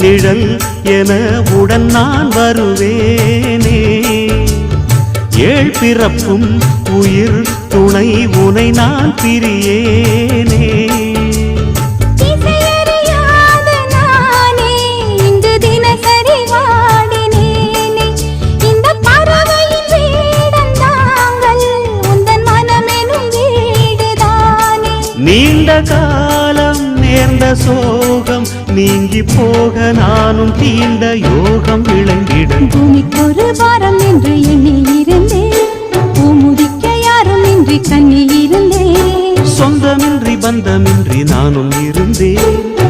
நிழல் என உடன் நான் வருவேனே. ஏழ் பிறப்பும் உயிர் துணை உனை நான் பிரியேனே. நீண்ட காலம் நேர்ந்த சோகம் நீங்கி போக நானும் தீண்ட யோகம் விளங்கிடும். பூமிக்கொரு வாரம் என்று எண்ணி இருந்தேன், பூமுடிக்க யாரும் இன்றி கண்ணி இருந்தேன். சொந்தமின்றி பந்தமின்றி நானும் இருந்தேன்.